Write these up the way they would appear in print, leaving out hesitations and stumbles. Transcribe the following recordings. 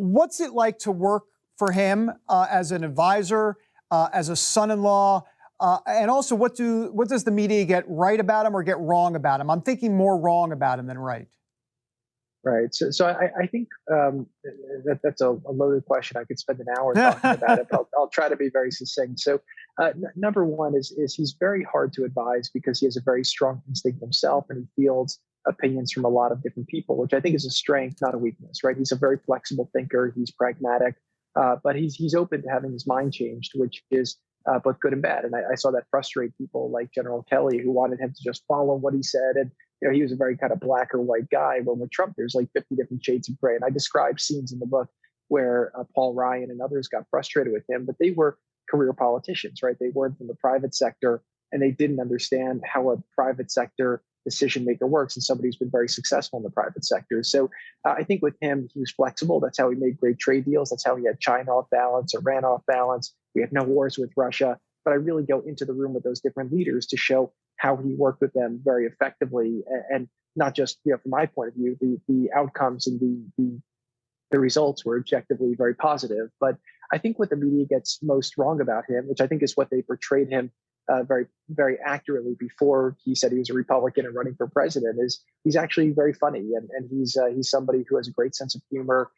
What's it like to work for him as an advisor, as a son-in-law? And also, what does the media get right about him or get wrong about him? I'm thinking more wrong about him than right. Right. So I think that's a loaded question. I could spend an hour talking about it, but I'll try to be very succinct. So number one is he's very hard to advise because he has a very strong instinct himself, and he fields opinions from a lot of different people, which I think is a strength, not a weakness. Right. He's a very flexible thinker. He's pragmatic, but he's open to having his mind changed, which is both good and bad. And I saw that frustrate people like General Kelly, who wanted him to just follow what he said. And he was a very kind of black or white guy. When with Trump, there's like 50 different shades of gray. And I describe scenes in the book where Paul Ryan and others got frustrated with him, but they were career politicians, right? They weren't from the private sector, and they didn't understand how a private sector decision maker works. And somebody who's been very successful in the private sector. So I think with him, he was flexible. That's how he made great trade deals. That's how he had China off balance, Iran off balance. We had no wars with Russia. But I really go into the room with those different leaders to show how he worked with them very effectively, and not just from my point of view, the outcomes and the results were objectively very positive. But I think what the media gets most wrong about him, which I think is what they portrayed him very very accurately before he said he was a Republican and running for president, is he's actually very funny, and he's somebody who has a great sense of humor.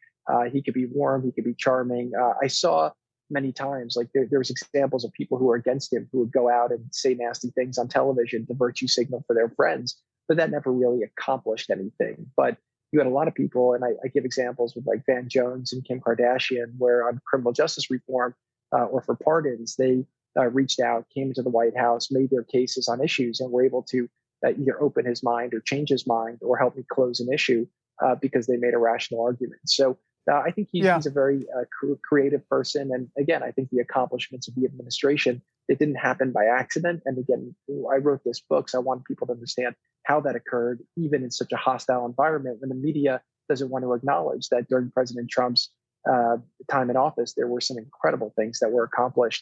He could be warm, he could be charming. I saw many times, like there was examples of people who were against him who would go out and say nasty things on television to virtue signal for their friends, but that never really accomplished anything. But you had a lot of people, and I give examples with like Van Jones and Kim Kardashian, where on criminal justice reform or for pardons, they reached out, came to the White House, made their cases on issues, and were able to either open his mind or change his mind or help me close an issue because they made a rational argument. So I think he's a very creative person. And again, I think the accomplishments of the administration, it didn't happen by accident. And again, I wrote this book, so I want people to understand how that occurred, even in such a hostile environment, when the media doesn't want to acknowledge that during President Trump's time in office, there were some incredible things that were accomplished